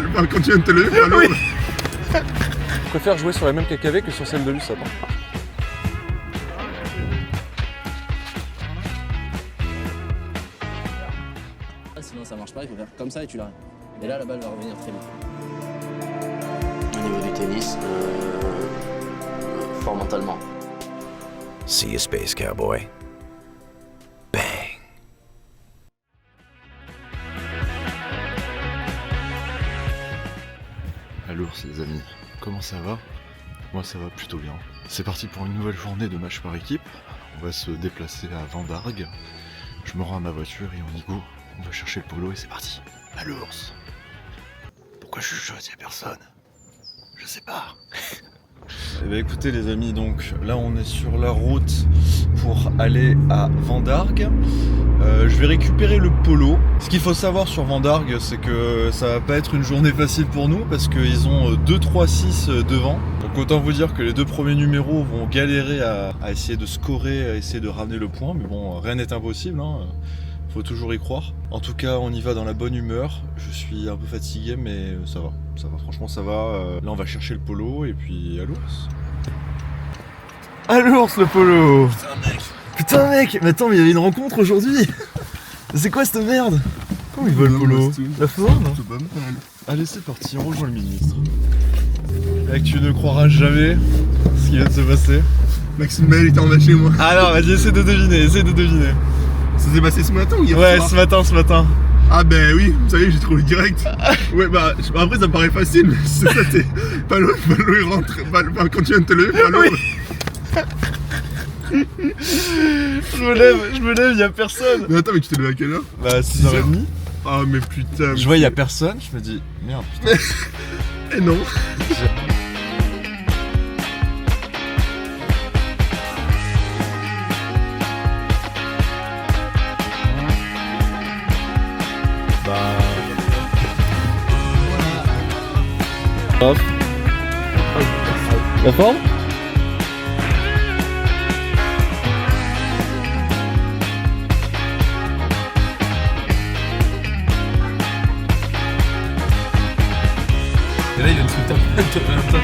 quand tu viens de te lever, pas lourd. Je préfère jouer sur la même KKV que sur celle de l'USAP. Sinon ça marche pas, il faut faire comme ça et tu l'arrêtes. Et là la balle va revenir très vite. Au niveau du tennis, fort mentalement. See you, Space Cowboy. Bang. Alors les amis, comment ça va? Moi ça va plutôt bien. C'est parti pour une nouvelle journée de match par équipe. On va se déplacer à Vendargues. Je me rends à ma voiture et on y go. On va chercher le polo et c'est parti. À l'ours. Pourquoi je chuchote, y'a personne? Je sais pas. Eh bien écoutez les amis, donc là on est sur la route pour aller à Vendargues. Je vais récupérer le polo. Ce qu'il faut savoir sur Vendargues, c'est que ça va pas être une journée facile pour nous parce qu'ils ont 2-3-6 devant. Donc autant vous dire que les deux premiers numéros vont galérer à essayer de scorer, à essayer de ramener le point. Mais bon, rien n'est impossible, hein. Faut toujours y croire. En tout cas, on y va dans la bonne humeur. Je suis un peu fatigué, mais ça va. Ça va, franchement, ça va. Là, on va chercher le polo et puis à l'ours. À l'ours, le polo! Putain, mec! Mais attends, mais il y avait une rencontre aujourd'hui! C'est quoi cette merde? Comment il va le polo? La forme? C'est pas mal. Allez, c'est parti, on rejoint le ministre. Mec, tu ne croiras jamais ce qui vient de se passer. Maxime Maël était en bas chez moi. Alors, vas-y, essaie de deviner. Ça s'est passé ce matin ou hier Ouais, soir? ce matin. Ah ben oui, vous savez, j'ai trouvé direct. Ouais, bah après ça me paraît facile, mais c'est ça, c'est pas lourd, il rentre. Quand tu viens de te lever, pas lourd. Je me lève, y'a personne. Mais attends, mais tu t'es levé à quelle heure? Bah 6h30. Ah mais putain. Je vois y'a personne, je me dis merde putain. Et non. Off. La forme? Et là il vient de se taper un top.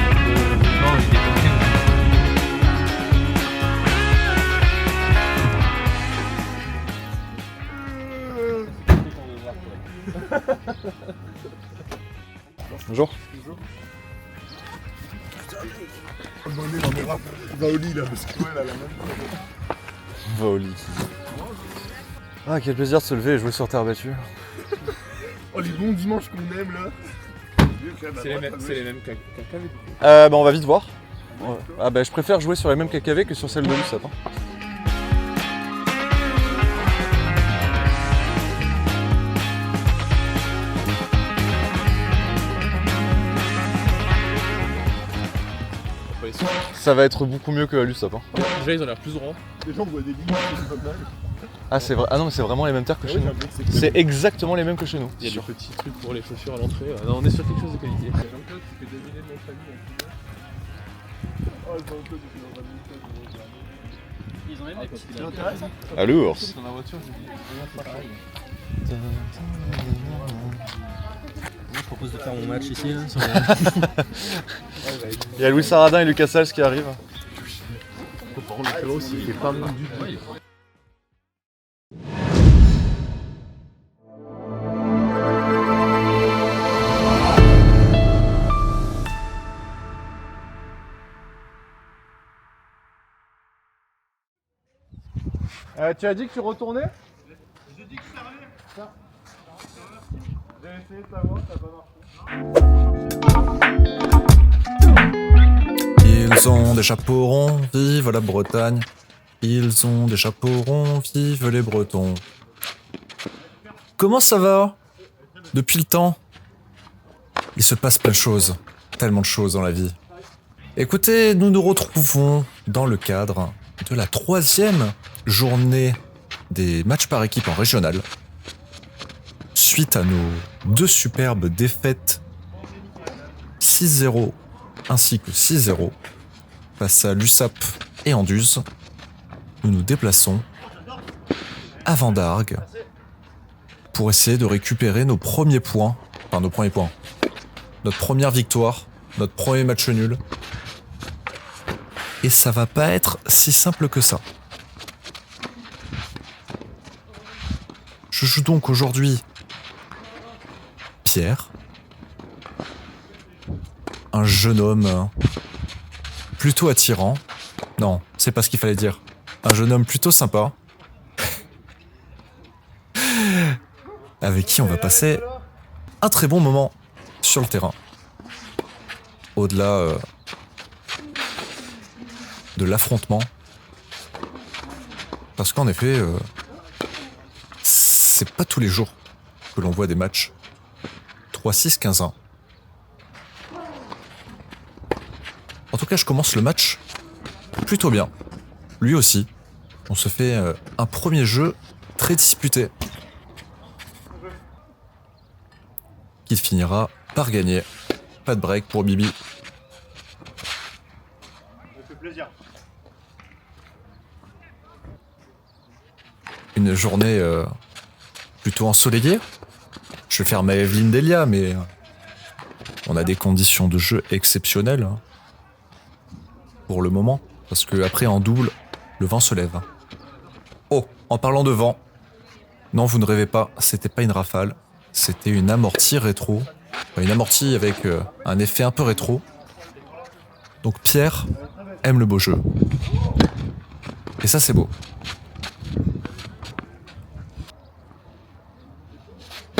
Non, il est pas bien. Bonjour. Va au lit là, parce que ouais, là, la même. Va au lit. Ah, quel plaisir de se lever et jouer sur terre battue. Oh, les bons dimanches qu'on aime là. C'est les mêmes KKV. Bah on va vite voir. Ouais. Ah bah je préfère jouer sur les mêmes KKV que sur celle de l'USAP. Ça va être beaucoup mieux que à l'USAP. Déjà ils ont l'air plus droits. Les gens voient des lignes, c'est pas mal. Ah c'est vrai. Ah non mais c'est vraiment les mêmes terres que chez nous. C'est exactement les mêmes que chez nous. Il y a des petits trucs pour les chaussures à l'entrée. Non, on est sur quelque chose de qualité. Jean-Claude qui fait deviner de notre famille. Oh, Jean-Claude, il est dans un ministère. Ils ont même des petits. C'est intéressant. À l'ours. Dans la voiture, j'ai dit pareil. Moi je propose de faire mon match ici. Là, Il y a Louis Saradin et Lucas Sals qui arrivent. Par contre, le Péros, il fait pas mal du tout. Tu as dit que tu retournais? J'ai dit que ça allait. J'ai essayé de t'avoir, ça n'a pas marché. Ils ont des chapeaux ronds, vive la Bretagne. Ils ont des chapeaux ronds, vive les Bretons. Comment ça va? Depuis le temps, il se passe plein de choses, tellement de choses dans la vie. Écoutez, nous nous retrouvons dans le cadre de la 3e journée des matchs par équipe en régional. Suite à nos 2 superbes défaites 6-0 ainsi que 6-0 face à l'USAP et Anduze, nous nous déplaçons à Vendargues pour essayer de récupérer nos premiers points, notre première victoire, notre premier match nul. Et ça va pas être si simple que ça. Je joue donc aujourd'hui Pierre, un jeune homme plutôt attirant. Non, c'est pas ce qu'il fallait dire. Un jeune homme plutôt sympa, avec qui on va passer un très bon moment sur le terrain. Au-delà de l'affrontement. Parce qu'en effet, c'est pas tous les jours que l'on voit des matchs 3-6-15-1. En tout cas, je commence le match plutôt bien. Lui aussi. On se fait un premier jeu très disputé. Qu'il finira par gagner. Pas de break pour Bibi. Une journée plutôt ensoleillée. Je vais faire ma Evelyne Delia, mais on a des conditions de jeu exceptionnelles pour le moment, parce que après en double, le vent se lève. Oh, en parlant de vent, non, vous ne rêvez pas, c'était pas une rafale, c'était une amortie rétro, enfin, une amortie avec un effet un peu rétro. Donc Pierre aime le beau jeu, et ça c'est beau.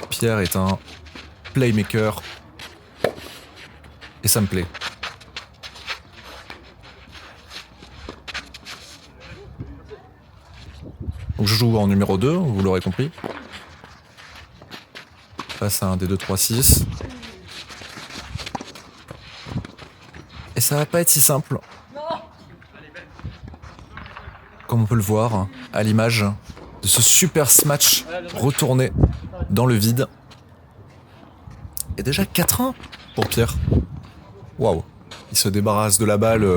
Pierre est un playmaker et ça me plaît. Donc je joue en numéro 2, vous l'aurez compris. Face à un des 2-3-6. Et ça va pas être si simple. Comme on peut le voir à l'image de ce super smash retourné dans le vide. Et déjà 4-1 pour Pierre. Waouh. Il se débarrasse de la balle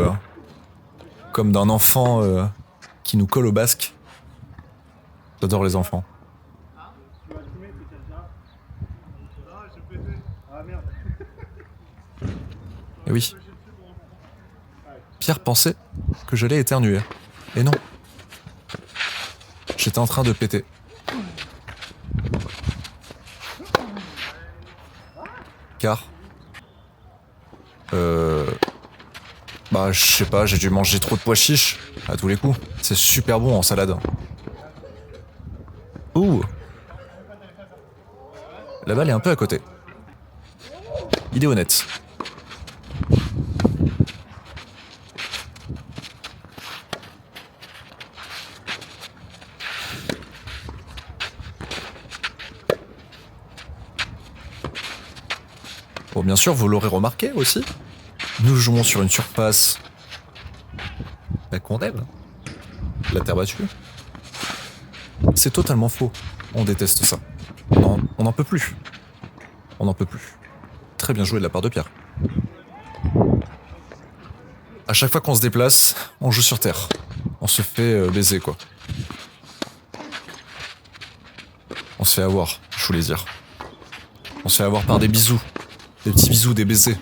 comme d'un enfant qui nous colle au basque. J'adore les enfants. Et oui. Pierre pensait que j'allais éternuer. Et non. J'étais en train de péter. Car bah je sais pas, j'ai dû manger trop de pois chiches à tous les coups. C'est super bon en salade. Ouh. La balle est un peu à côté. Il est honnête. Bon, bien sûr, vous l'aurez remarqué aussi. Nous jouons sur une surface qu'on aime. La terre battue. C'est totalement faux. On déteste ça. On n'en peut plus. On n'en peut plus. Très bien joué de la part de Pierre. À chaque fois qu'on se déplace, on joue sur terre. On se fait baiser, quoi. On se fait avoir, je voulais dire. On se fait avoir par des bisous. Des petits bisous, des baisers.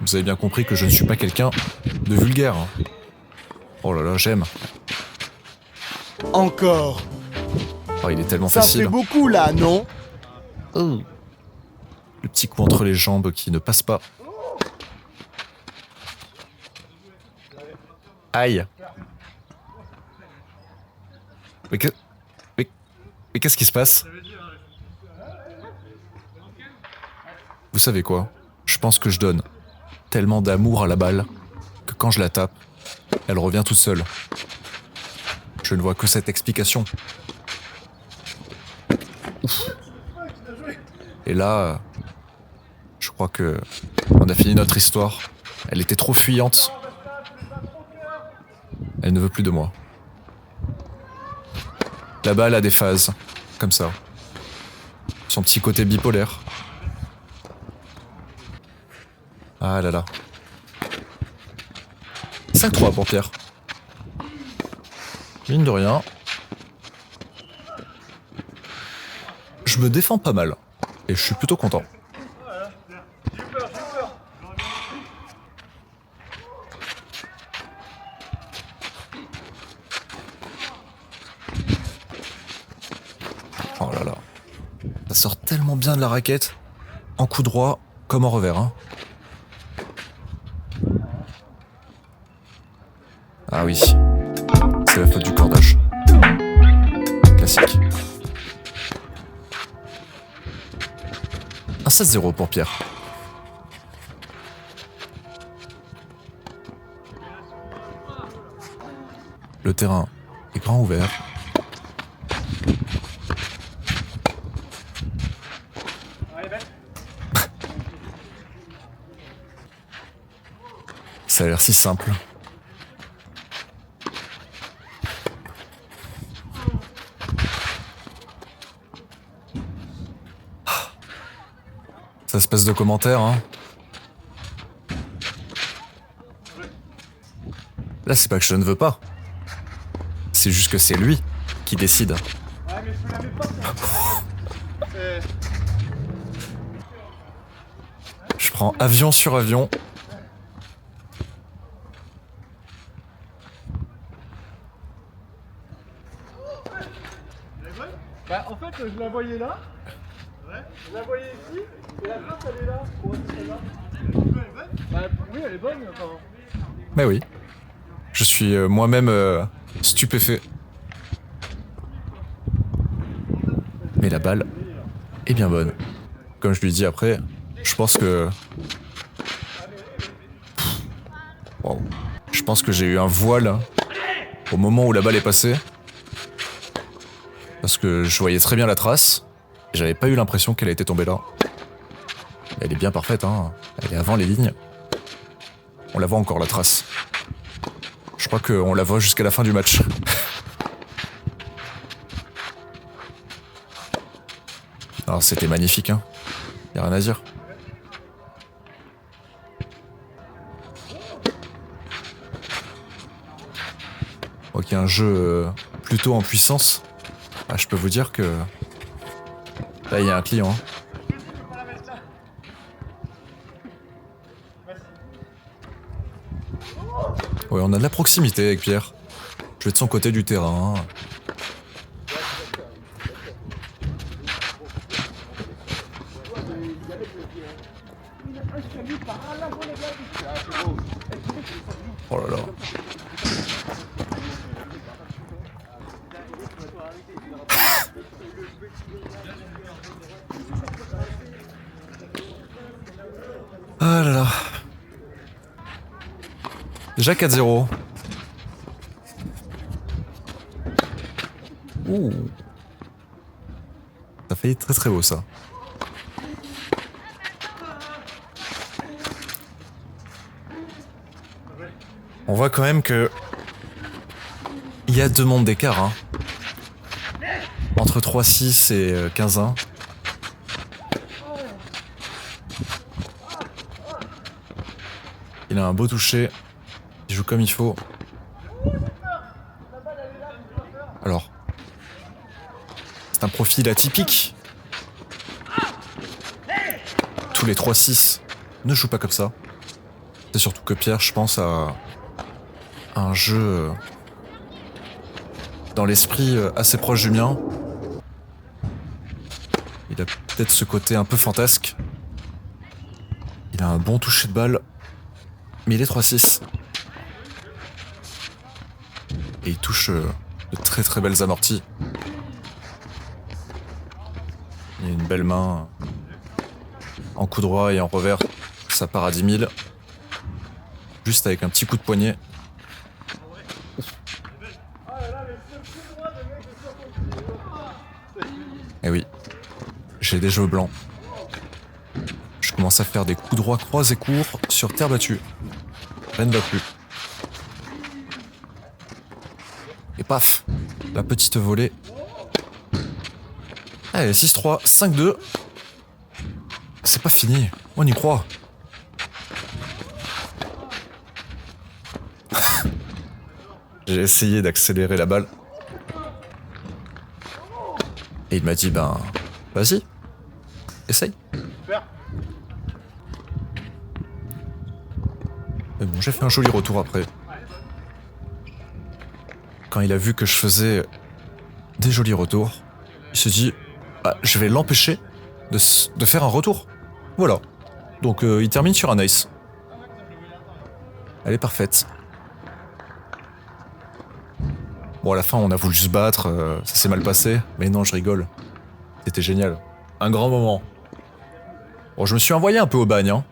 Vous avez bien compris que je ne suis pas quelqu'un de vulgaire. Hein. Oh là là, j'aime. Encore. Oh, il est tellement Ça facile. fait beaucoup là, non? Oh. Le petit coup entre les jambes qui ne passe pas. Aïe. Mais qu'est-ce qui se passe? Vous savez quoi? Je pense que je donne tellement d'amour à la balle que quand je la tape, elle revient toute seule. Je ne vois que cette explication. Ouf. Et là, je crois que on a fini notre histoire. Elle était trop fuyante. Elle ne veut plus de moi. La balle a des phases, comme ça. Son petit côté bipolaire. Ah là là. 5-3 pour Pierre. Mine de rien. Je me défends pas mal. Et je suis plutôt content. Oh là là. Ça sort tellement bien de la raquette. En coup droit, comme en revers. Hein. Ah oui. C'est la faute du cordage. Classique. 1-7-0 pour Pierre. Le terrain est grand ouvert. Ça a l'air si simple. Ça se passe de commentaires, hein. Là, c'est pas que je ne veux pas. C'est juste que c'est lui qui décide. Je prends avion sur avion. Bah, en fait, je la voyais là. Je la voyais ici. Et la frappe, elle est là. Celle-là. Bah, oui, elle est bonne. Enfin. Mais oui. Je suis moi-même stupéfait. Mais la balle est bien bonne. Comme je lui dis après, je pense que... Wow. Je pense que j'ai eu un voile au moment où la balle est passée. Parce que je voyais très bien la trace. Et j'avais pas eu l'impression qu'elle était tombée là. Elle est bien parfaite, hein. Elle est avant les lignes. On la voit encore, la trace. Je crois qu'on la voit jusqu'à la fin du match. Alors c'était magnifique, hein. Y a rien à dire. Ok, un jeu plutôt en puissance. Ah, je peux vous dire que... Là, il y a un client. Hein. Ouais, on a de la proximité avec Pierre. Je vais de son côté du terrain. Oh là là. Ah là là. Déjà 4-0. Ouh. Ça a failli être très très beau ça. On voit quand même que il y a 2 mondes d'écart, hein. Entre 3-6 et 15-1. Il a un beau toucher. Il joue comme il faut. Alors, c'est un profil atypique. Tous les 3-6 ne jouent pas comme ça. C'est surtout que Pierre, je pense, a un jeu dans l'esprit assez proche du mien. Il a peut-être ce côté un peu fantasque. Il a un bon toucher de balle. Mais il est 3-6. Et il touche de très très belles amorties. Il y a une belle main. En coup droit et en revers, ça part à 10 000. Juste avec un petit coup de poignet. Et oui, j'ai des cheveux blancs. Je commence à faire des coups droits croisés courts sur terre battue. Rien ne va plus. Et paf, la petite volée. Allez, 6-3, 5-2. C'est pas fini, on y croit. J'ai essayé d'accélérer la balle. Et il m'a dit, ben, vas-y, essaye. Mais bon, j'ai fait un joli retour après. Quand il a vu que je faisais des jolis retours, il s'est dit ah, je vais l'empêcher de faire un retour. Voilà. Donc il termine sur un ace. Elle est parfaite. Bon, à la fin, on a voulu se battre, ça s'est mal passé. Mais non, je rigole. C'était génial. Un grand moment. Bon, je me suis envoyé un peu au bagne, hein.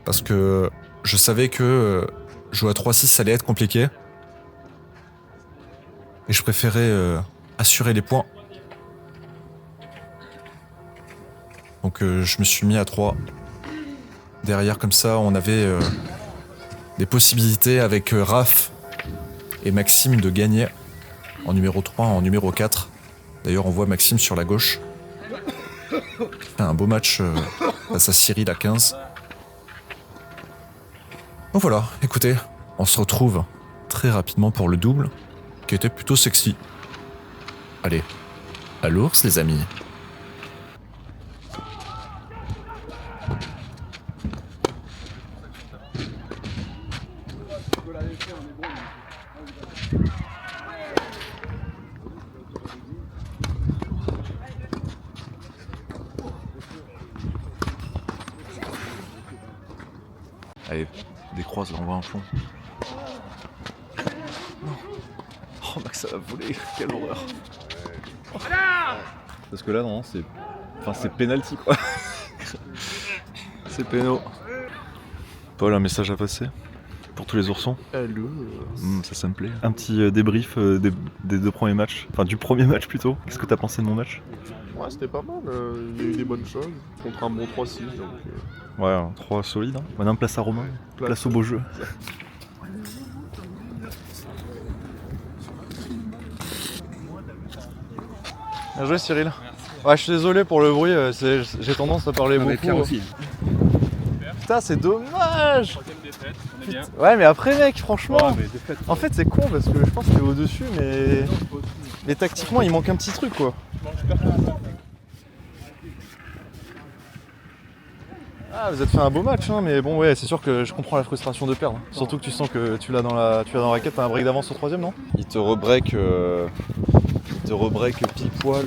Parce que je savais que jouer à 3-6, ça allait être compliqué. Et je préférais assurer les points. Donc je me suis mis à 3. Derrière, comme ça, on avait des possibilités avec Raph et Maxime de gagner en numéro 3, en numéro 4. D'ailleurs, on voit Maxime sur la gauche. Fait un beau match face à Cyril à 15. Donc voilà, écoutez, on se retrouve très rapidement pour le double, qui était plutôt sexy. Allez, à l'ours les amis. Allez, décroise, là, on voit un fond. Non. Oh, Max, ça va voler, quelle horreur. Parce que là, non, c'est. Enfin, c'est penalty, quoi. C'est péno. Paul, un message à passer pour tous les oursons. Hello. Ça me plaît. Un petit débrief des 2 premiers matchs. Enfin, du premier match plutôt. Qu'est-ce que t'as pensé de mon match? Ouais, c'était pas mal. Il y a eu des bonnes choses. Contre un bon 3-6. Donc, Ouais, 3 solides. Hein. Maintenant, place à Romain. Place au beau jeu. Bien joué Cyril. Ouais, je suis désolé pour le bruit, j'ai tendance à parler beaucoup. aussi. Putain, c'est dommage. Putain. Ouais, mais après mec, franchement, en fait c'est con parce que je pense que t'es au-dessus, mais tactiquement il manque un petit truc quoi. Ah, vous avez fait un beau match, hein, mais bon ouais, c'est sûr que je comprends la frustration de perdre. Surtout que tu sens que tu l'as dans la raquette, t'as un break d'avance au 3ème, non? Il te rebreak pile poil.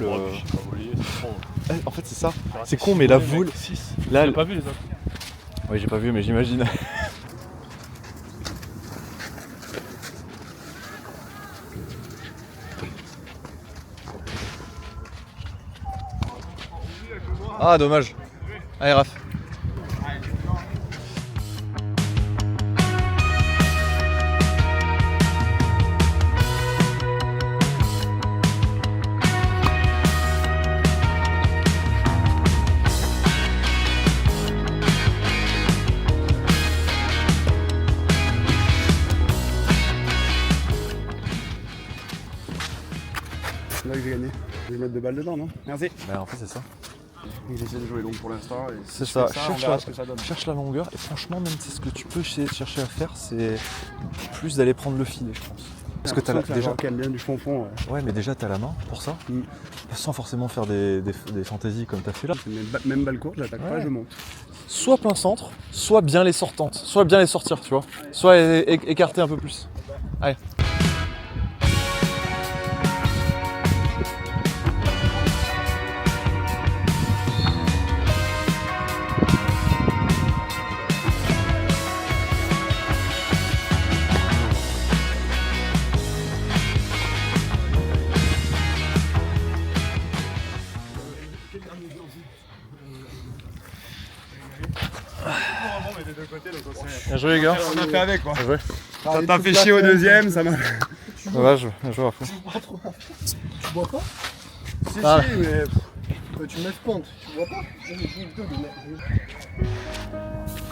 En fait c'est ça. C'est con mais la voule. Là, J'ai pas vu les autres. Oui, j'ai pas vu, mais j'imagine. Ah, dommage. Allez, Raph. C'est là que j'ai gagné. Je vais mettre 2 balles dedans, non? Merci. Bah, en fait, c'est ça. Donc, j'essaie de jouer long pour l'instant. et C'est si ça. je fais on verra ce que ça donne. Cherche la longueur. Et franchement, même c'est ce que tu peux chercher à faire, c'est plus d'aller prendre le filet, je pense. Parce que t'as l'impression déjà. qui aime bien du fond. Ouais, mais déjà, t'as la main pour ça. Sans forcément faire des fantaisies comme t'as fait là. Même balle courte, j'attaque pas, je monte. Soit plein centre, soit bien les sortantes. Soit bien les sortir, tu vois. Soit écarter un peu plus. Allez. Bien joué les gars. On a fait avec quoi. Bien joué. Ça t'a fait chier au deuxième, ça m'a. Dommage, bien joué à fond. Tu bois pas? Si, Ah. si, mais tu mets compte, tu bois pas?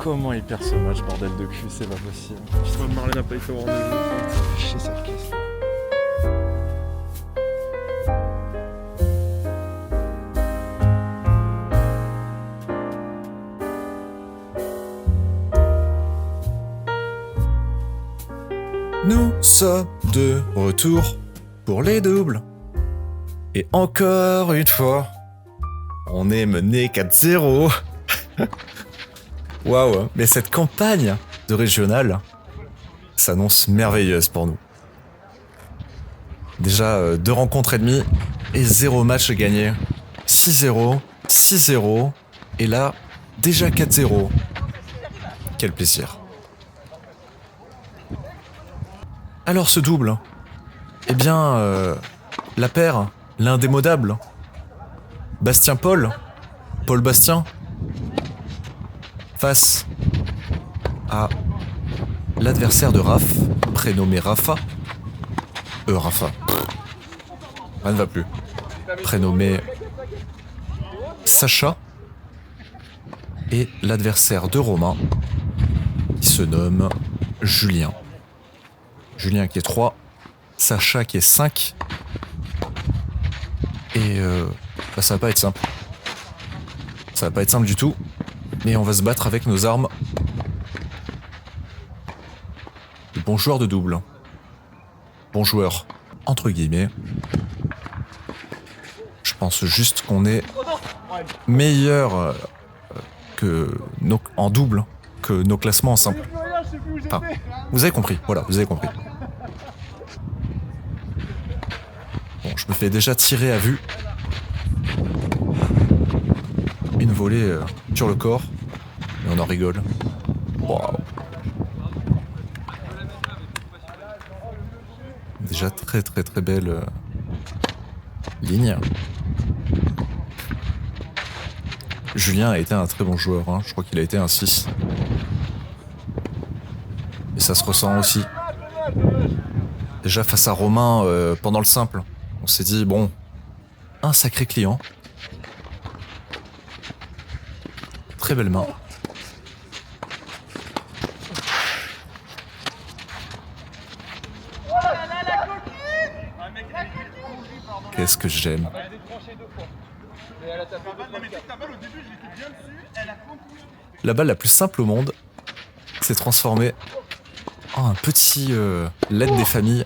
Comment il perd ce match, bordel de cul, c'est pas possible. Marlène n'a pas été au rendez-vous. Chier cette caisse. Nous sommes de retour pour les doubles. Et encore une fois, on est mené 4-0. Waouh, mais cette campagne de régional s'annonce merveilleuse pour nous. Déjà 2 rencontres et demie et 0 match gagné. 6-0, 6-0 et là déjà 4-0. Quel plaisir. Alors ce double, eh bien la paire, l'indémodable, Bastien Paul Bastien, face à l'adversaire de Raph, prénommé Rafa. Rafa. Ça ne va plus. Prénommé Sacha. Et l'adversaire de Romain, qui se nomme Julien. Julien qui est 3, Sacha qui est 5. Et ça va pas être simple. Ça va pas être simple du tout. Mais on va se battre avec nos armes. De bons joueurs de double. Bons joueurs, entre guillemets. Je pense juste qu'on est meilleur en double que nos classements en simple. Enfin, vous avez compris, voilà, vous avez compris. Bon, je me fais déjà tirer à vue. Une volée sur le corps. Et on en rigole. Waouh. Déjà très très très belle ligne. Julien a été un très bon joueur, hein. Je crois qu'il a été un 6. Et ça se ressent aussi. Déjà face à Romain pendant le simple, on s'est dit bon, un sacré client. Très belle main. Qu'est-ce que j'aime. La balle la plus simple au monde s'est transformée en un petit LED des familles.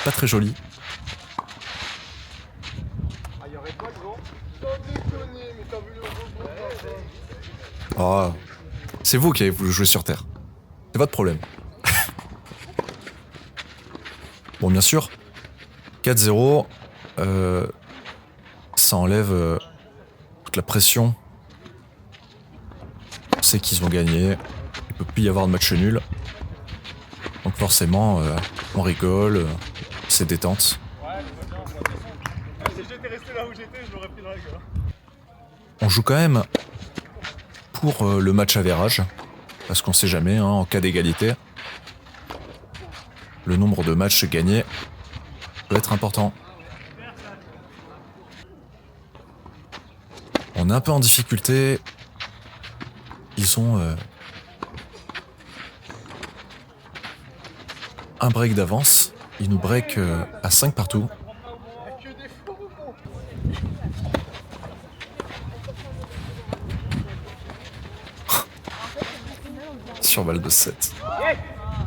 Pas très joli. Oh, c'est vous qui avez voulu jouer sur Terre. C'est votre problème. Bon, bien sûr, 4-0, ça enlève toute la pression. On sait qu'ils ont gagné, il peut plus y avoir de match nul. Donc forcément, on rigole, c'est détente. Si j'étais resté là où j'étais, je l'aurais pris dans la gueule. On joue quand même pour le match avérage, parce qu'on sait jamais, hein, en cas d'égalité, le nombre de matchs gagnés peut être important. On est un peu en difficulté. Ils ont un break d'avance. Ils nous break à 5 partout. Sur balle de 7.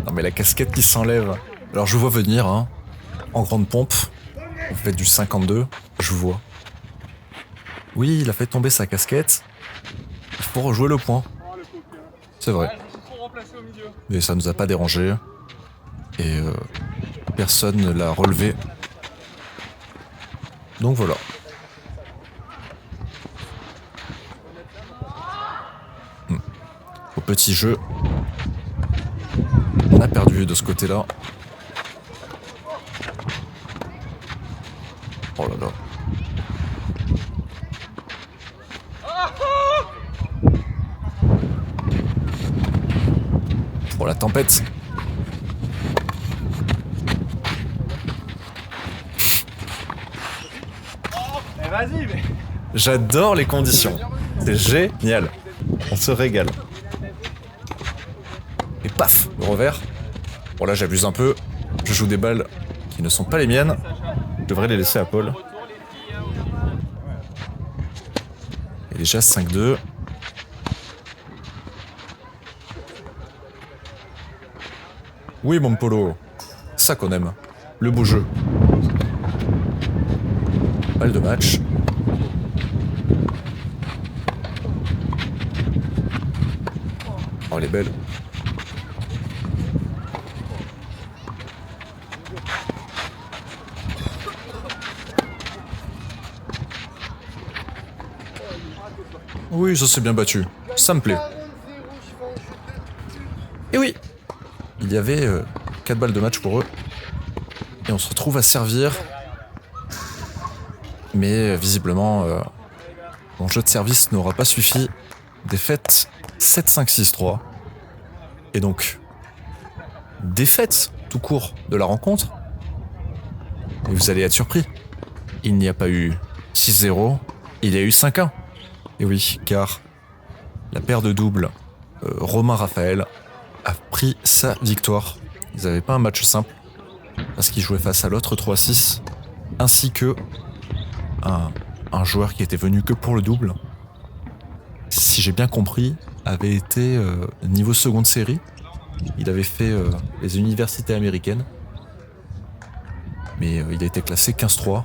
Non mais la casquette qui s'enlève. Alors je vous vois venir, hein, en grande pompe. Vous faites du 52, je vous vois. Oui, il a fait tomber sa casquette. Il faut rejouer le point. C'est vrai. Mais ça nous a pas dérangé. Et personne ne l'a relevé. Donc voilà. Au petit jeu. On a perdu de ce côté-là. Oh là là. Pour la tempête. Vas-y, mais. J'adore les conditions. C'est génial. On se régale. Et paf, le revers. Bon là j'abuse un peu. Je joue des balles qui ne sont pas les miennes. Je devrais les laisser à Paul. Et déjà 5-2. Oui mon Polo. Ça qu'on aime. Le beau jeu. Balle de match. Oh, elle est belle. Oui, ça s'est bien battu. Ça me plaît. Et oui, il y avait 4 balles de match pour eux. Et on se retrouve à servir. Mais visiblement, mon jeu de service n'aura pas suffi. Défaite 7-5-6-3. Et donc, défaite tout court de la rencontre. Et vous allez être surpris. Il n'y a pas eu 6-0, il y a eu 5-1. Et oui, car la paire de doubles Romain-Raphaël a pris sa victoire. Ils n'avaient pas un match simple, parce qu'ils jouaient face à l'autre 3-6, ainsi que un joueur qui était venu que pour le double, si j'ai bien compris, avait été niveau seconde série. Il avait fait les universités américaines, mais il a été classé 15-3.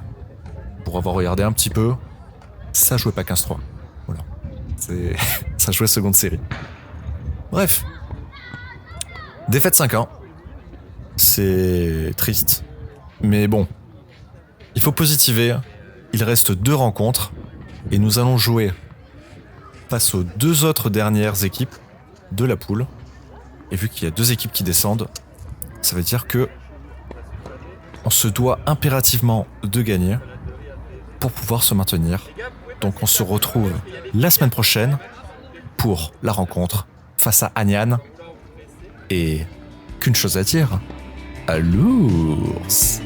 Pour avoir regardé un petit peu, ça jouait pas 15-3. Voilà. Ça jouait seconde série. Bref. Défaite 5-1. C'est triste. Mais bon. Il faut positiver. Il reste 2 rencontres. Et nous allons jouer face aux 2 autres dernières équipes de la poule. Et vu qu'il y a 2 équipes qui descendent, ça veut dire que on se doit impérativement de gagner pour pouvoir se maintenir. Donc on se retrouve la semaine prochaine pour la rencontre face à Agnan. Et qu'une chose à dire, à l'ours.